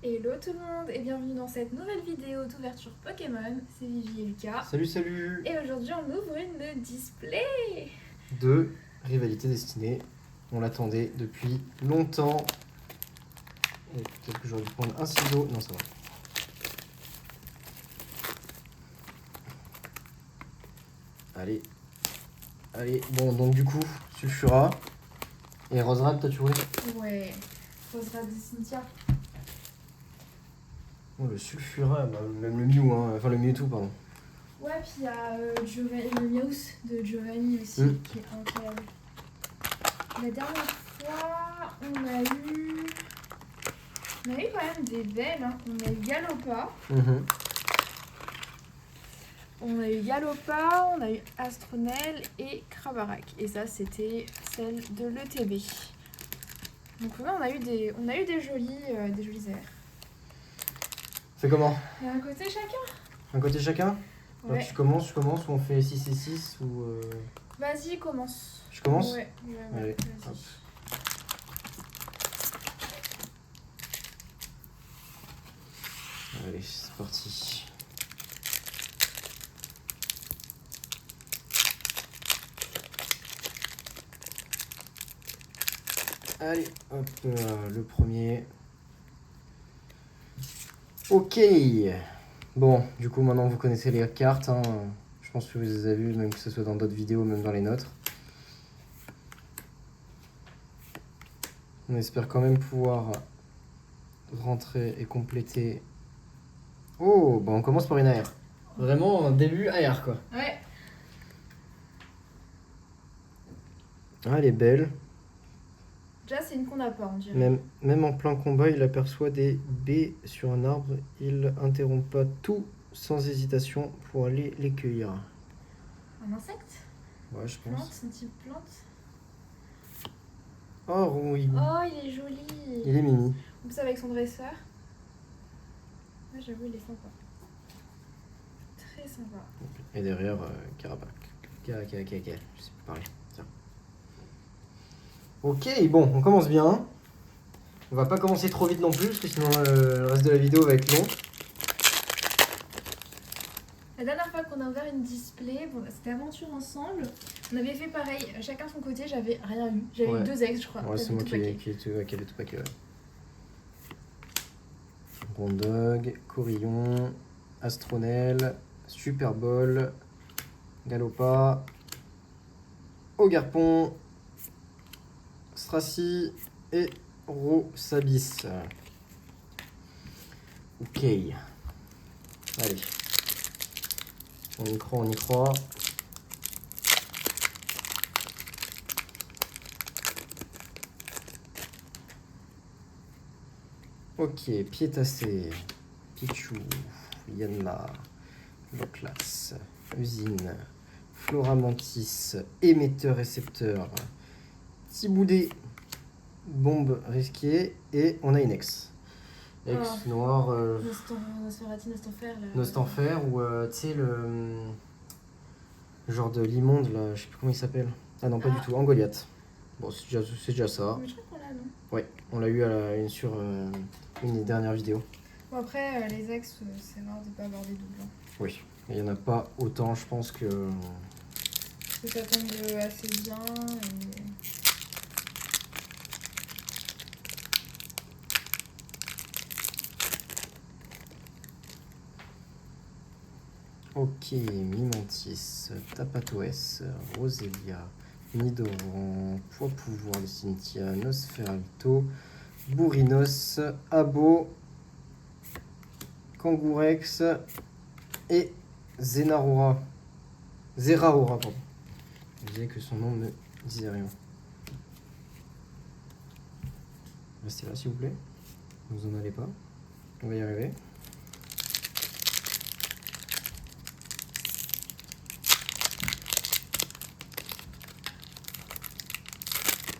Hello tout le monde et bienvenue dans cette nouvelle vidéo d'ouverture Pokémon, c'est Vivi et Lucas. Salut, salut. Et aujourd'hui on ouvre une display De Rivalité Destinée. On l'attendait depuis longtemps. Et peut-être que j'aurais dû prendre un ciseau. Non, ça va. Allez. Allez, bon, donc du coup, Sulfura. Et Roserade, toi tu voulais? Ouais, Roserade de Cynthia. Oh, le Sulfura, bah, même le Mew, hein. Enfin le Mewtwo, pardon. Ouais, puis il y a le Meowth de Giovanni aussi qui est incroyable. La dernière fois, on a eu quand même des belles, hein. On a eu Galopa. On a eu Galopa, on a eu Astronel et Crabarak. Et ça, c'était celle de l'ETB. Donc là, on a eu des jolis airs. C'est comment? Et un côté chacun. Un côté chacun? Ouais. Alors, tu commences ou on fait 6 et 6 ou Vas-y, commence. Je commence? Ouais. Allez, Vas-y. hop. Allez, c'est parti. Allez, hop, le premier. Ok. Bon, du coup, maintenant vous connaissez les cartes. Hein. Je pense que vous les avez vues, même que ce soit dans d'autres vidéos, même dans les nôtres. On espère quand même pouvoir rentrer et compléter. Oh, bon, on commence par une AR. Vraiment, un début AR, quoi. Ouais. Ah, elle est belle. Déjà, c'est une qu'on n'a pas, on dirait. Même en plein combat, il aperçoit des baies sur un arbre. Il interrompt pas tout sans hésitation pour aller les cueillir. Un insecte? Ouais, je pense. Plante, un type plante. Oh, oui. Oh, il est joli. Il est mimi. En plus, avec son dresseur. Ouais, j'avoue, il est sympa. Très sympa. Et derrière, Carapac. Je sais plus parler. Tiens. Ok, bon, on commence bien. On va pas commencer trop vite non plus, parce que sinon le reste de la vidéo va être long. La dernière fois qu'on a ouvert une display, bon, c'était aventure ensemble. On avait fait pareil, chacun son côté, j'avais rien eu. J'avais eu 2 ex, je crois. Ouais, c'est moi qui ai tout paquet. Ouais. Rondog, Corillon, Astronel, Super Bowl, Galopa, Ogarpon, Stracy et Rosabis. Ok. Allez. On y croit. Ok, Piétassé, Pichou, Yanma, Loclas, Usine, Floramantis, Émetteur-récepteur, Tiboudé, Bombe risquée, et on a une ex. Ex noir, Nostanfer, ou tu sais le genre de l'immonde là, je sais plus comment il s'appelle. Ah non, pas du tout, Angoliath. Bon, c'est déjà ça. Mais je crois qu'on l'a, non? Ouais, on l'a eu sur une des dernières vidéos. Bon, après, les ex, c'est rare de pas avoir des doublons. Oui, il n'y en a pas autant, je pense que. Parce que ça tombe assez bien et. Ok, Mimantis, Tapatoès, Roselia, Nidoran, Poids Pouvoir de Cynthia, Nosferalto, Bourrinos, Abo, Kangourex et Zeraora, pardon. Je disais que son nom ne disait rien. Restez là s'il vous plaît. Ne vous en allez pas. On va y arriver.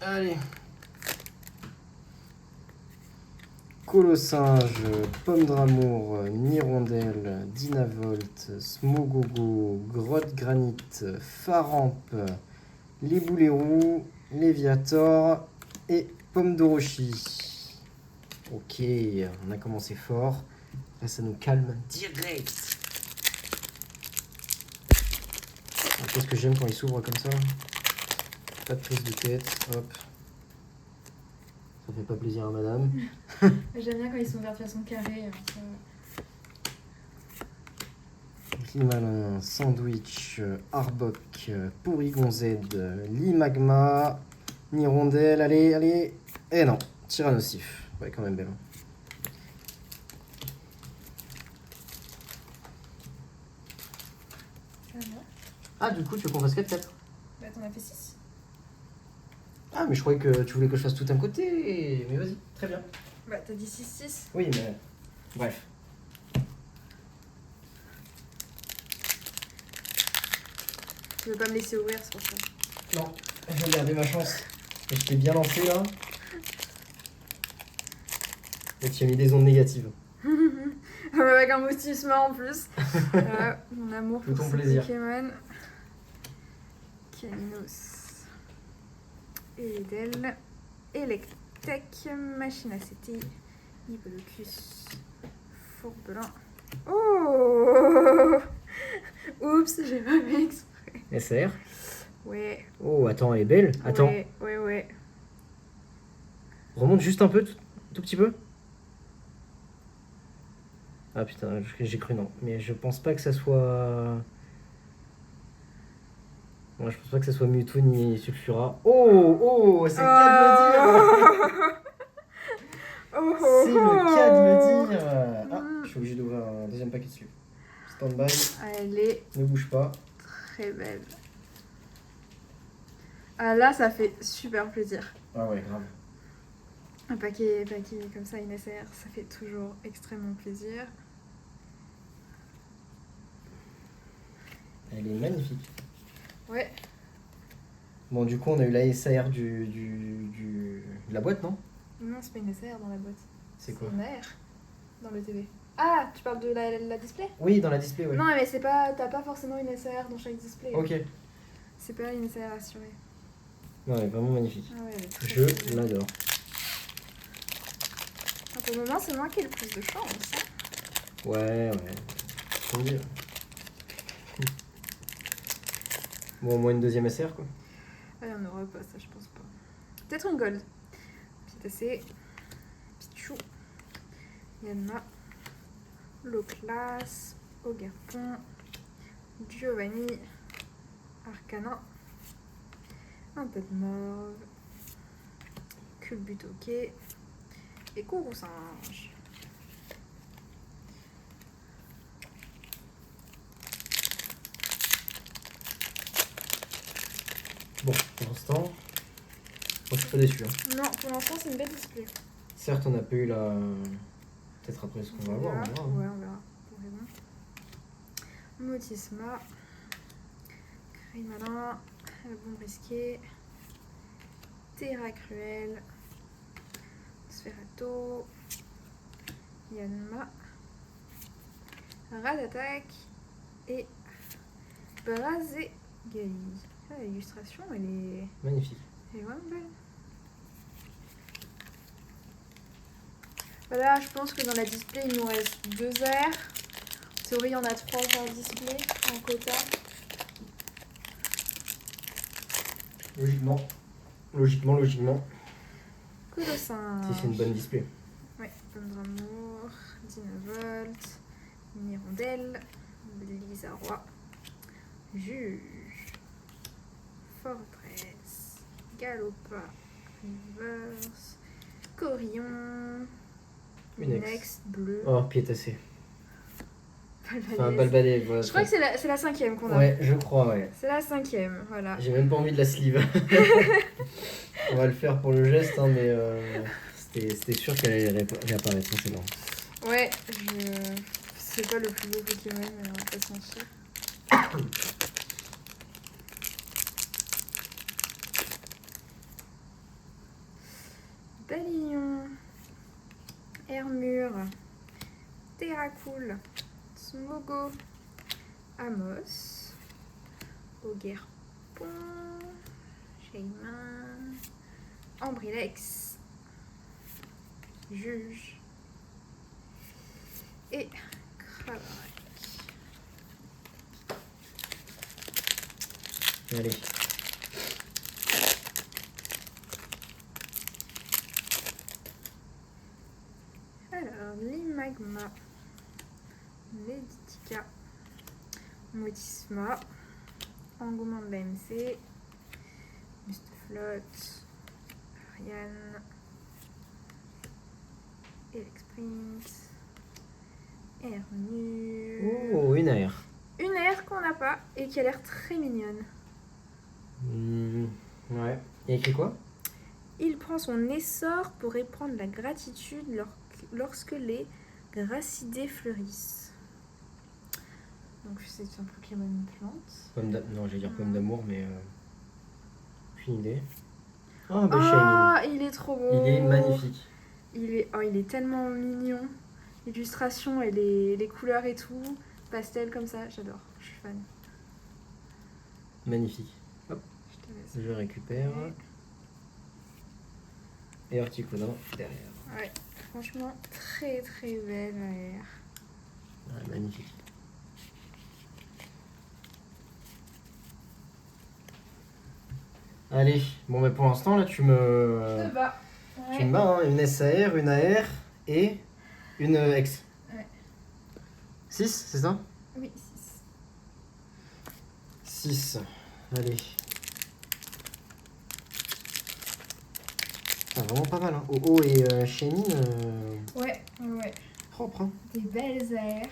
Allez. Colossinge, Pomme d'Amour, Nirondelle, Dynavolt, Smogogo, Grotte Granite, Farampe, les Boulérous, Léviator et Pomme d'Orochi. Ok, on a commencé fort. Là, ça nous calme direct. Alors, qu'est-ce que j'aime quand il s'ouvre comme ça? Pas de prise de tête, hop. Ça fait pas plaisir à madame. J'aime bien quand ils sont ouverts de façon carrée. Malin, sandwich, Arbok, Pourigon Z, Limagma, Nirondelle, allez, allez. Et non, Tyrannosif. Ouais, quand même belle. Ah, du coup, tu veux qu'on fasse 4-4? Bah, t'en as fait 6. Ah, mais je croyais que tu voulais que je fasse tout un côté. Mais vas-y, très bien. Bah, t'as dit 6-6. Oui, mais. Bref. Tu veux pas me laisser ouvrir, c'est pour ça. Non, je vais garder ma chance. Et je t'ai bien lancé là. Et tu as mis des ondes négatives. Avec un moustissement en plus. Mon amour Tout pour ton ce plaisir. Pokémon. Kalinos. Eledel. Electek. Machine à CT. Hippolocus. Fourbelin. Oh oups, j'ai pas fait exprès. SR. Ouais. Oh, attends, elle est belle. Attends, Ouais. remonte juste un peu, tout petit peu. Ah putain, j'ai cru non. Mais je pense pas que ça soit. Moi, je pense pas que ça soit Mewtwo ni Sulfura. Oh, c'est le cas de le dire. C'est le cas de le dire. Ah, je suis obligé d'ouvrir un deuxième paquet de slip. Stand-by, Elle est ne bouge pas. très belle. Ah là, ça fait super plaisir. Ah ouais, grave. Un paquet comme ça, une SR, ça fait toujours extrêmement plaisir. Elle est magnifique. Ouais. Bon, du coup, on a eu la SAR de la boîte, non? Non, c'est pas une SR dans la boîte. C'est quoi? une AR dans le TV. Ah, tu parles de la display? Oui, dans la display, oui. Non, mais c'est pas, t'as pas forcément une SR dans chaque display. Ok. C'est pas une SR assurée. Non, elle est vraiment magnifique. Ah ouais, elle est très Je belle. l'adore. Ah, pour le moment, c'est moi qui ai le plus de chance. Hein. Ouais. Faut me dire. Bon, au moins une deuxième SR, quoi. Ah, il y en aura pas, ça, je pense pas. Peut-être une gold. Pitacé. Pichou. Yanma. Loclas. Ogerpon. Giovanni. Arcana. Un peu de mauve. Culbutoquet. Et Courroucinge. Bon, pour l'instant, moi je suis pas déçu. Hein. Non, pour l'instant, c'est une belle display. Certes, on n'a pas eu la. Peut-être après ce qu'on va voir, on verra. Ouais, on verra. Pour raison. Motisma. Crémalin. Bon risqué. Terra Cruel. Sferato. Yanma. Radattack. Et Brazegali. Ah, l'illustration, Magnifique. elle est vraiment belle. Voilà, je pense que dans la display, il nous reste 2 airs. En théorie, il y en a 3 par display en quota. Logiquement. Colossin. Si c'est une bonne display. Ouais, Pomme d'amour, Dynavolt, Nirondelle, Blizzarrois, Juge, Fortress, Galopa, Reverse, Corillon, Unex. Bleu, Oh, Piétassé. Balbadès. Enfin, Balbadé. Voilà, Je crois que c'est la 5e qu'on a. Ouais, je crois, ouais. C'est la 5e, voilà. J'ai même pas envie de la sleeve. On va le faire pour le geste, hein, mais c'était sûr qu'elle allait réapparaître, c'est bon. Ouais, c'est pas le plus beau Pokémon, mais on va pas se mentir. Balignon, Hermure, Terracool, Smogo, Amos, Ogerpon, Shaymin, Ambrilex, Juge. Et Cravarac. Allez. Alors, Limagma, Leditica, Motisma, Engouement de l'AMC, Mustaflot, Ariane, Elexprince, Ernure. Oh, une aire. Une aire qu'on n'a pas et qui a l'air très mignonne. Ouais. Il y a écrit quoi? Il prend son essor pour répandre la gratitude lorsque les gracidés fleurissent. Donc c'est un Pokémon plante. Non, j'allais dire pomme d'amour, mais... aucune idée. Oh, bah Ah, Shiny. il est trop beau. Il est magnifique. Il est tellement mignon. L'illustration et les couleurs et tout. Pastel comme ça, j'adore. Je suis fan. Magnifique. Je te laisse. Je récupère. Et Articuno derrière. Ouais, franchement, très très belle air. Ouais, magnifique. Allez, bon, mais pour l'instant, là, tu me bats. tu me bats, hein, une SAR, une AR et une X. Ouais. 6, c'est ça? Oui, 6. 6. Allez. C'est vraiment pas mal, hein. Oh et Shiny, Ouais. propre, hein. Des belles airs.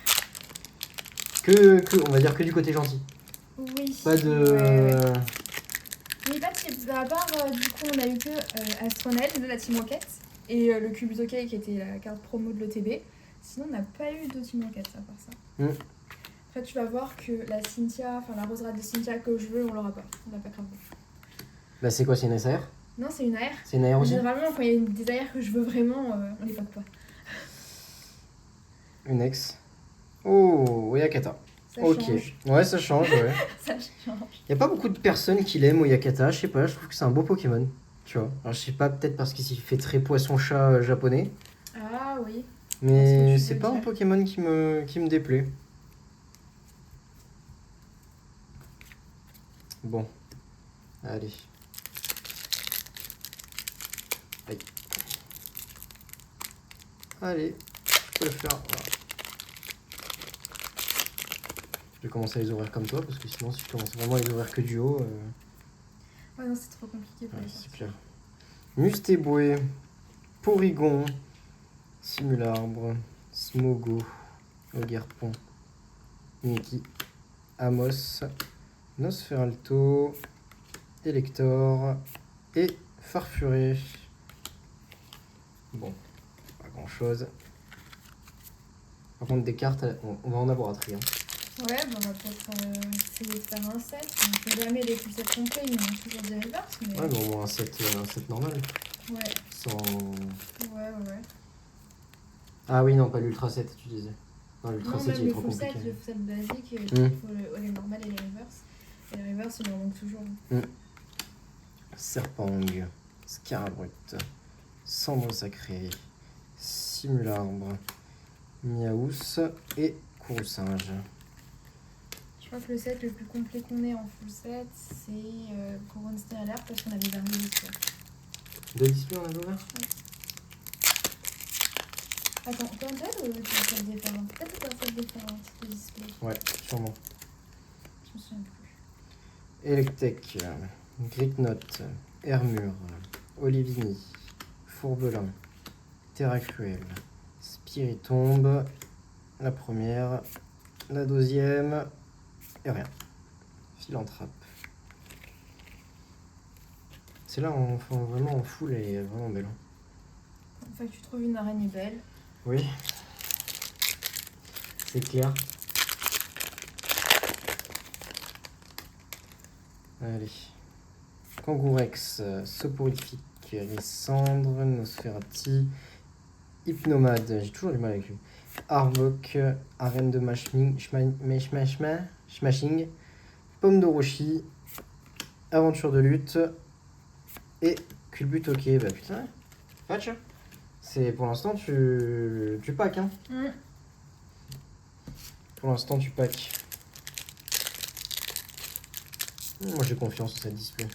On va dire que du côté gentil. Oui. Pas de... Ouais. Mais pas de type. À part, du coup, on a eu que Astronel de la Team Rocket et le Cubitokai qui était la carte promo de l'ETB. Sinon, on n'a pas eu de Team Rocket à part ça. Après, tu vas voir que la Cynthia, enfin la Roserade de Cynthia que je veux, on l'aura pas. On l'a pas craqué. Bah, c'est quoi, c'est une SAR? Non, c'est une AR. C'est une AR aussi? Généralement, quand il y a des AR que je veux vraiment, on les pack pas. Une X. Oh, Oyakata. Ça Ok. change. Ouais, ça change, ouais. Ça change. Y a pas beaucoup de personnes qui l'aiment, Oyakata, je sais pas, je trouve que c'est un beau Pokémon. Tu vois. Alors, je sais pas, peut-être parce qu'il fait très poisson-chat japonais. Ah oui. Mais Parce que tu c'est veux pas un dire. Pokémon qui me déplaît. Bon. Allez. Aïe. Allez, je peux le faire. Voilà. Je vais commencer à les ouvrir comme toi, parce que sinon, si je commence vraiment à les ouvrir que du haut... Ouais, non, c'est trop compliqué pour ouais, les c'est sortir. clair. Mustéboué, Porygon, Simularbre, Smogo, Ogerpon, Niki, Amos, Nosferalto, Elector et Farfuré. Bon, pas grand chose. Par contre, des cartes, on va en avoir à trier. Ouais, bah, on va peut-être essayer de faire un set. On peut jamais les plus sets complets, ils ont toujours des reverse. Mais... Ouais, mais au moins un set normal. Ouais. Sans... Ouais. Ah oui, non, pas l'Ultra 7, tu disais. Non, l'Ultra Non, 7, il même est le trop full compliqué. set, le full set basique, il faut les normales et les reverse. Et les reverse, il en manque toujours. Serpang, Scarabrut, Cendre Sacrée, Simularbre, Miaous et Courroucinge. Je crois que le set le plus complet qu'on ait en full set, c'est Couronne Stellaire parce qu'on avait dernier display. Deux displays on a ouvert? Attends, t'es en tête ou t'es en set différente? Peut-être que t'es en set différente de display. Ouais, sûrement. Je me souviens plus. Electek, Gricknote, Hermure, Olivini, Fourbelin, Terra Cruelle, Spiritombe, la première, la deuxième, et rien. Philanthrope. C'est là, vraiment en full, elle est vraiment belle. Enfin, que tu trouves une araignée belle. Oui, c'est clair. Allez. Kangourex, Soporifique, Lissandre, Nosferati, Hypnomade, j'ai toujours du mal avec lui. Arbok, Arène de Smashing, Pomme de Roshi, Aventure de lutte et Culbutoke. Bah putain, Patch, C'est pour l'instant, tu packs, hein. Pour l'instant, tu packs. Moi, j'ai confiance en cette display.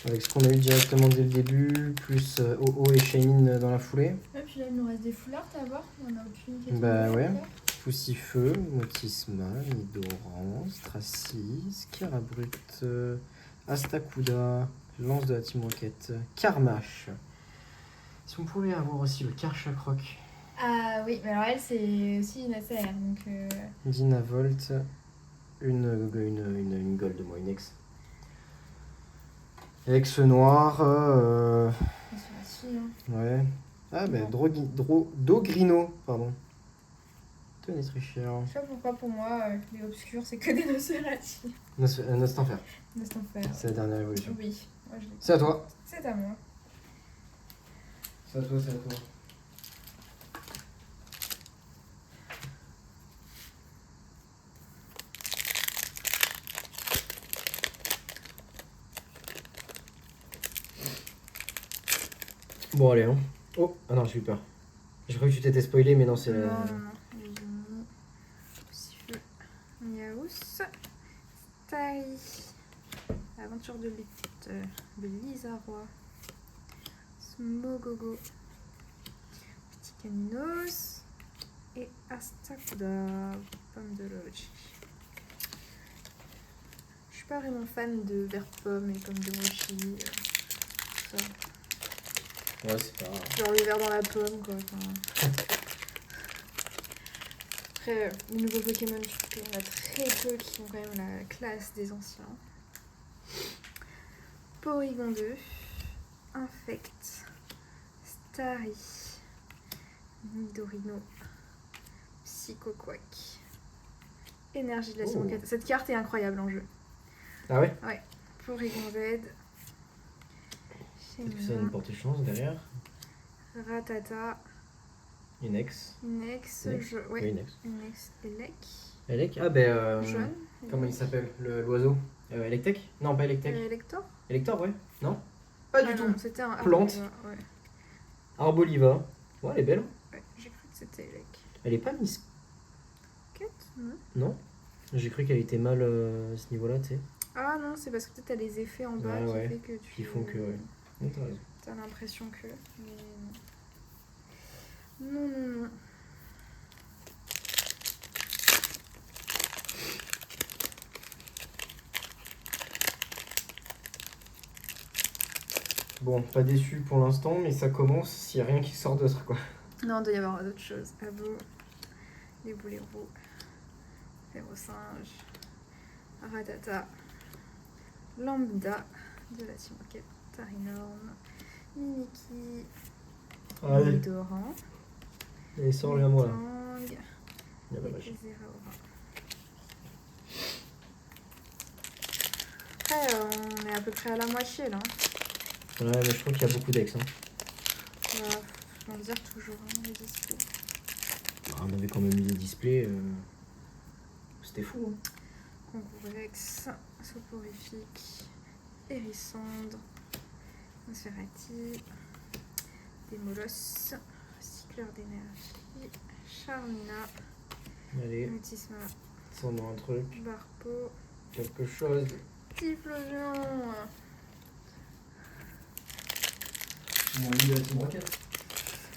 Avec ce qu'on a eu directement dès le début, plus OO et Shaymin dans la foulée. Et puis là, il nous reste des foulards à voir. Il n'y en a aucune qui est Bah tombée, ouais. encore. Poussifeu, Motisma, Nidoran, Stracy, Scarabrut, Astacuda, Lance de la Team Rocket, Karmash. Si on pouvait avoir aussi le Karchakroc. Ah oui, mais alors elle, c'est aussi une ACR. Donc, Dynavolt, une gold, moi, une ex. Ex noir. elles sont aussi, hein. Ouais. Ah ben, Non. Dogrino, pardon. Tenez, très cher. Je sais pas pourquoi, pour moi, les obscurs, c'est que des Nosferatu. Nostanfer. Nosferatu. C'est la dernière évolution. Oui, moi je l'ai. C'est à toi. C'est à moi. C'est à toi, c'est à toi. Bon, allez, hein. Oh, ah non, j'ai eu peur. J'ai cru que tu t'étais spoilé, mais non, c'est. Non, non, non. Eugénie, Poussifeu, Miaous, Stari, Aventure de lutte, Blizzarrois, Smogogo, Petit Caninos et Astacuda, Pomme de Loge. Je suis pas vraiment fan de vert pomme et pomme de mochi, tout ça. Ouais, c'est pas grave. Genre le verre dans la pomme, quoi. Enfin... Après, les nouveaux Pokémon, je trouve qu'il y en a très peu qui ont quand même la classe des anciens. Porygon 2, Infect, Starry, Nidorino, Psychoquack, Énergie de la Team Rocket. Cette carte est incroyable en jeu. Ah ouais? Ouais. Porygon Z, Est-ce que ça a une portée chance derrière? Ratata, Une ex. Inex, Inex. ouais. Oui, une ex. Inex, Elec, Elec? Ah ben. Jaune. Comment il s'appelle? L'oiseau? Electek? Non, pas Electek. Elector. Elector, ouais? Non? Pas du Ah tout. non, c'était un Plante. Arboliva, ouais. Arboliva. Ouais, elle est belle. Ouais, j'ai cru que c'était Elec. Elle est pas mise. Quête, non. Non? J'ai cru qu'elle était mal à ce niveau-là, tu sais. Ah non, c'est parce que peut-être t'as les effets en bas Ouais, qui ouais. fait que tu... Qui font que, ouais. Non, t'as raison. T'as l'impression que... Mais non. Non, non, non. Bon, pas déçu pour l'instant, mais ça commence s'il n'y a rien qui sort d'autre, quoi. Non, il doit y avoir d'autres choses. Abo, les boulets roux, Férocinge, Ratata, Lambda de la Team Rocket, Tarinorm, Mimiki, Nidoran, Allez, sors-le à moi, là. Tang, Il y a pas et vache. Zeraora. Après, on est à peu près à la moitié là. Ouais, mais je crois qu'il y a beaucoup d'ex. Hein. On va dire toujours les displays. On avait quand même mis des displays. C'était fou. Hein. Concourvex, Soporifique, Hérissandre, Nosferatu, Démolos, Cycleur d'énergie, Charmina, Allez, Mutisma, sors-nous un truc. Barpo, Quelque chose. Typhlosion. Mon lit de la Team Rocket.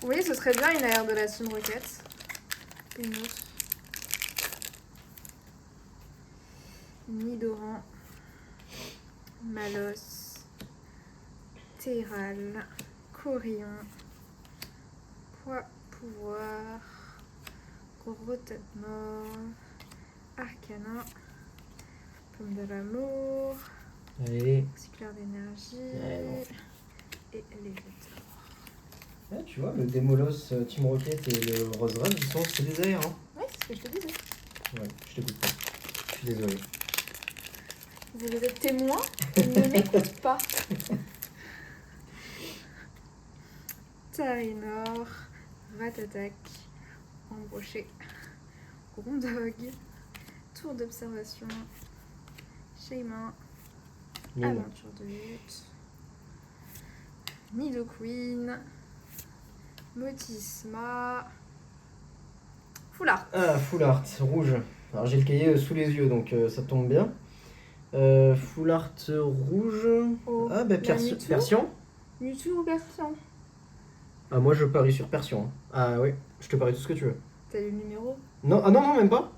Oui, ce serait bien une AR de la Team Rocket. Une autre. Nidoran, Malos, Théral, Corion, Poids Pouvoir, Gros Tête Mort, Arcana, Pomme de l'amour, Allez. Cycleur d'énergie Ouais, et Lévitor. Ouais, tu vois, le Démolos Team Rocket et le Rose Red, ils sont c'est des AR. Hein. Ouais, c'est ce que je te disais. Ouais, je t'écoute pas. Je suis désolé. Vous êtes témoin, ne m'écoute pas. Tarinor, Ratatak, Embroché, Rondog, Tour d'observation, Shaymin, Mine. Aventure de lutte, Nidoqueen, Motisma, Full Art. Ah, Full Art, rouge. Alors j'ai le cahier sous les yeux, donc ça tombe bien. Full Art rouge. Oh, Ah, bah Mewtwo. Persian. Mewtwo ou Persian? Ah, moi je parie sur Persian. Hein. Ah oui, je te parie tout ce que tu veux. T'as le numéro? Non, ah non, même pas.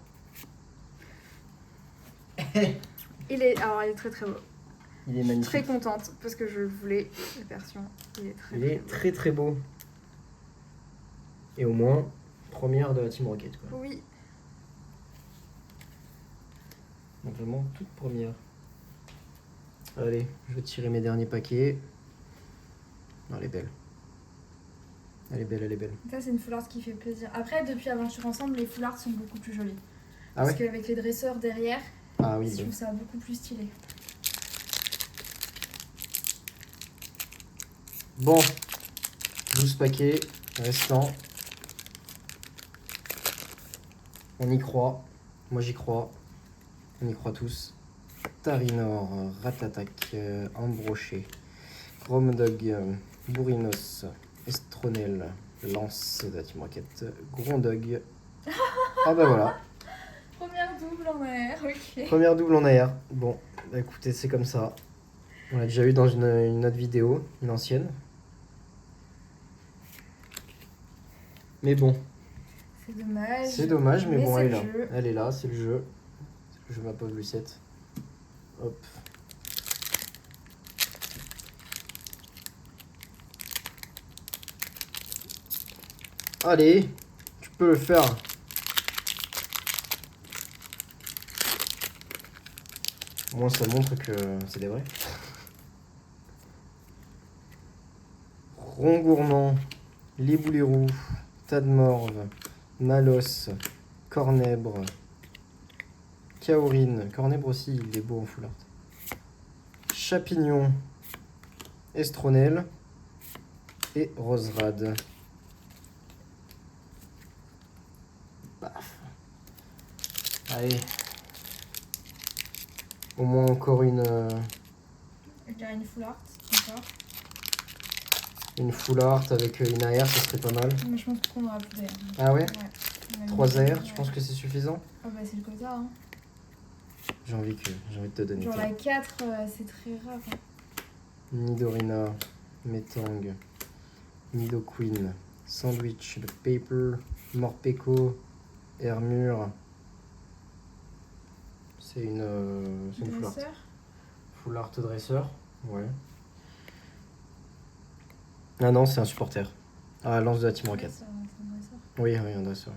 Il est très très beau. Il est Je suis magnifique. très contente parce que je le voulais, le Persian. Il est très Il est très très beau. Et au moins, première de la Team Rocket. Quoi. Oui. Donc vraiment, toute première. Allez, je vais tirer mes derniers paquets. Non, elle est belle. Elle est belle, elle est belle. Ça, c'est une full art qui fait plaisir. Après, depuis Aventure Ensemble, les full art sont beaucoup plus jolies. Ah Parce ouais qu'avec les dresseurs derrière, Ah oui, je bien. trouve ça beaucoup plus stylé. Bon, 12 paquets restants. On y croit. Moi j'y crois. On y croit tous. Tarinor, Ratatak, Ambroché, Gromdog, Bourrinos, Estronel, Lance de la Team Rocket, Grondog. Ah bah voilà, Première double en air, ok. première double en AR. Bon, bah écoutez, c'est comme ça. On l'a déjà eu dans une autre vidéo, une ancienne. Mais bon, C'est dommage. c'est dommage, mais bon, c'est elle est le là. jeu. Elle est là, c'est le jeu. C'est le jeu, ma pauvre Lucette. Hop. Allez, tu peux le faire. Au moins, ça montre que c'est des vrais. Rongourmand, Liboulirou, Tadmorve, Malos, Cornèbre, Kaorine. Cornèbre aussi, il est beau en full art. Chapignon, Estronel et Roserade. Paf. Allez. Au moins encore Je dirais une full art, encore. une full art avec une AR, ça serait pas mal. Mais je pense qu'on aura plus d'air. Ah ouais, Ouais. 3 AR, Ouais. tu penses que c'est suffisant? Ah bah c'est le quota, hein. J'ai envie de te donner Genre ça. la 4, c'est très rare. Hein. Nidorina, Metang, Nidoqueen, Sandwich, le Paper, Morpeko, Hermure. C'est une full art. Dresseur. Full art dresseur, ouais. Ah non, c'est un supporter. Ah, lance de la Team Rocket. C'est un dresseur. Oui, oui, un dresseur.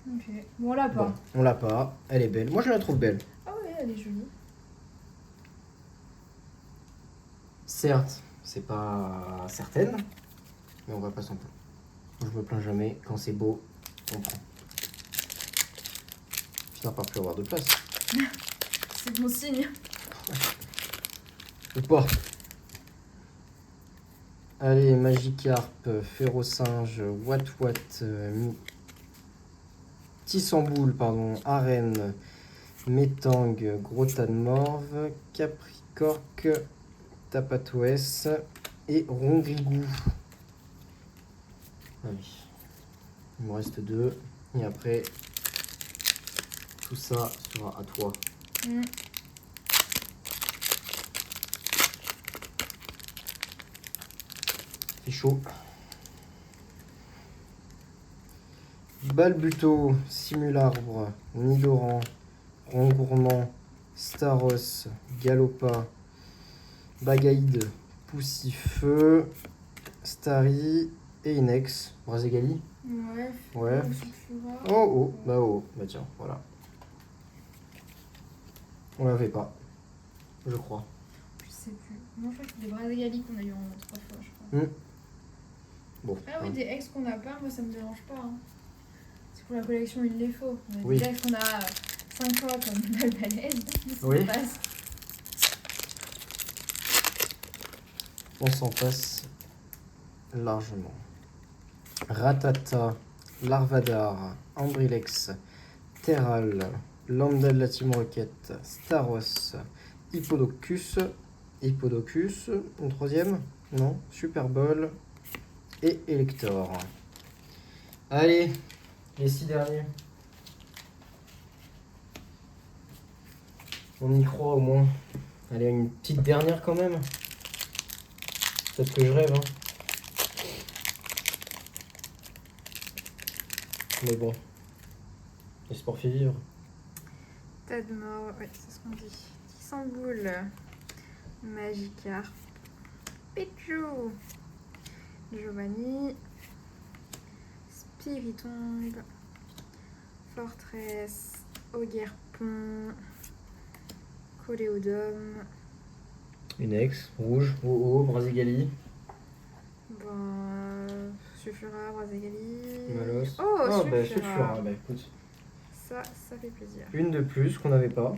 Ok. Bon, on l'a pas. Bon, on l'a pas. Elle est belle. Moi, je la trouve belle. Ah ouais, elle est jolie. Certes, c'est pas certaine, mais on va pas s'en plaindre. Je me plains jamais. Quand c'est beau, on prend. Finir par plus avoir de place. C'est bon signe. Ou pas. Allez, Magikarp, Férocinge, Wat, Tissamboule, pardon, Arène, Métang, Gros Tadmorve, Capricorque, Tapatouès et Rongrigou. Allez, il me reste 2. Et après, tout ça sera à toi. Mm. C'est chaud. Balbuto, Simularbre, Nidoran, Rongourmand, Staros, Galopa, Bagaïde, Poussifeu, Starry et Inex. Braségali. Ouais. Ouais. Sulfura. Oh, bah tiens, voilà. On l'avait pas, je crois. Je sais plus. Moi, je crois que c'est des Braségali qu'on a eu en 3 fois, je crois. Bon. Ah oui, des ex qu'on n'a pas, moi ça me dérange pas. Hein. C'est pour la collection, il les faut. On a Oui. des ex qu'on a 5 fois comme une balèze. Oui. Passe. On s'en passe largement. Ratata, Larvadar, Ambrilex, Terral, Lambda de la Team Rocket, Staros, Hippodocus, une troisième, Non, Super Bowl et Elector. Allez, les 6 derniers. On y croit au moins. Allez, une petite dernière quand même. Peut-être que je rêve, hein. Mais bon, le sport fait vivre. Tas de mort, ouais, c'est ce qu'on dit. Tissamboul, Magikarp, Pichu, Giovanni, Spiritomb, Fortress, Ogerpon, Coléodome. Une ex, rouge, OO, Brasigali. Bon, Sulfura, Brazagali. Malos. Oh, bah Sulfura. Sulfura, bah écoute. Ça fait plaisir. Une de plus qu'on n'avait pas.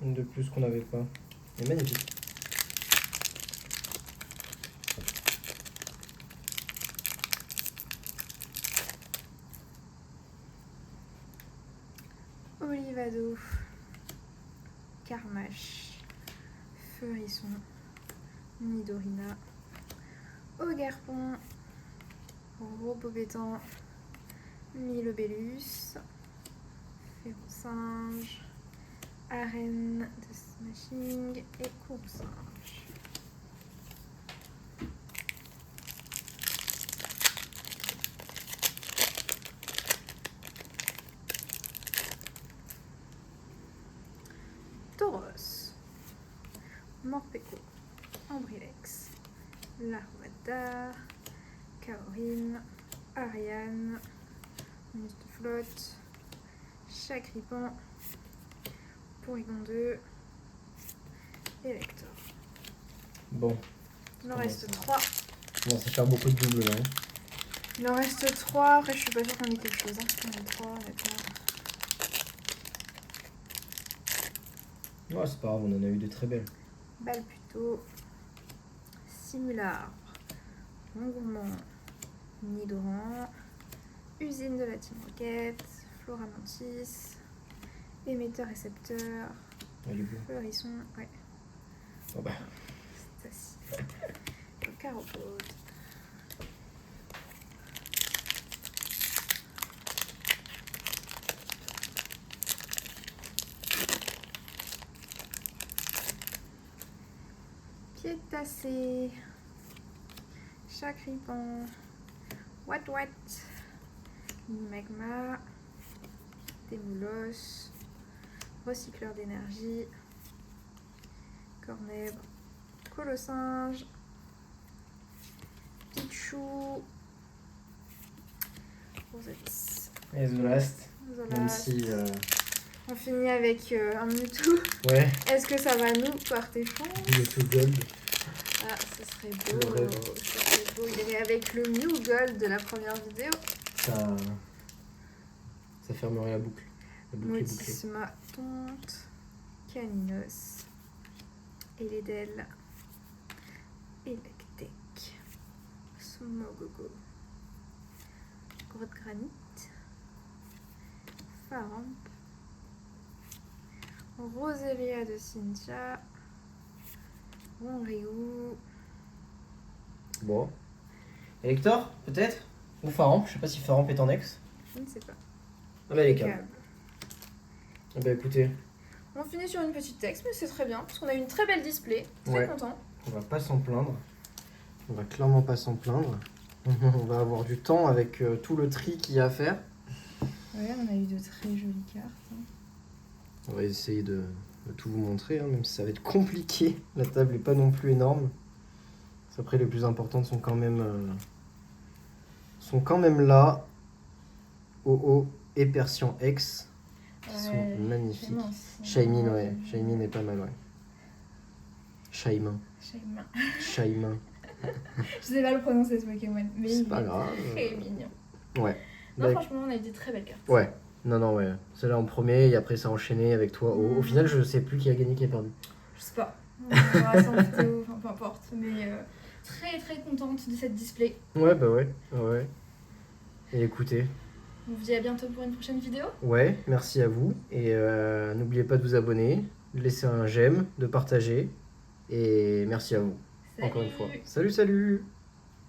Une de plus qu'on n'avait pas. Elle est magnifique. Olivado, Karmash, Feurisson, Nidorina, Ogerpon, Robobétan, Milobellus, Ferrosinge, Arène de Smashing et Coursinge. Tauros, Morpeko, Ambrilex, Larvada, Kaorin, Ariane, Mustaflotte, Chagripan, Porygon 2, Elector. Bon, Il en reste 3. bon, ça fait beaucoup de doubles là. Hein. Il en reste 3. Après, je suis pas sûre qu'on ait quelque chose. Hein. On a 3, honnêtement. Ouais, c'est pas grave, on en a eu de très belles. Balbuto, Simulabre, Longourmand, Nidoran, Usine de la Team Rocket, Floramantis, Émetteur-récepteur, Feurisson, ouais. Oh bah. C'est ça. Caropode. Piétassé, Chagripan, Wat, Magma, Démoulos, Recycleur d'énergie, Cornèbre, Colossinge, Pichu, Rosalis. Et The Last. Même Zolas. si. On finit avec un Mewtwo. Ouais. Est-ce que ça va nous porter chance? Mewtwo Gold. Ah, ce serait beau. Le rêve. Ce serait beau. Il est avec le Mew Gold de la première vidéo. Ça fermerait la boucle. La boucle est bouclée. Motisma, Tonte, Caninos, Eledel, Electek, Smogogo, Grotte Granit, Faramp, Roselia de Cynthia, Ronryu, Bon. Elector, peut-être? Ou Faramp, je sais pas si Faramp est en ex. je ne sais pas. Ah bah les Câble. câbles. Ah bah écoutez, On finit sur une petite texte, mais c'est très bien, parce qu'on a eu une très belle display. Très Ouais. content. on va pas s'en plaindre. On va clairement pas s'en plaindre. On va avoir du temps avec tout le tri qu'il y a à faire. Ouais, on a eu de très jolies cartes. On va essayer de tout vous montrer, hein, même si ça va être compliqué. La table est pas non plus énorme. Après, les plus importantes sont quand même là. OO et Persian X qui sont magnifiques. Shaymin, ouais. Shaymin est pas mal, ouais. Shaymin. Shaymin. Je sais pas le prononcer ce Pokémon, mais C'est il pas est grave. très mignon. Ouais. Non, Bah, franchement, on a eu des très belles cartes. ouais. Non, ouais. Celle-là en premier et après ça a enchaîné avec toi. Au final, je sais plus qui a gagné, qui a perdu. Je sais pas. On verra ça en vidéo, enfin peu importe. Mais très très contente de cette display. Ouais, bah ouais. Ouais. Et écoutez, On vous dit à bientôt pour une prochaine vidéo. ouais, merci à vous. Et n'oubliez pas de vous abonner, de laisser un j'aime, de partager. Et merci à vous, encore une fois. Salut, salut!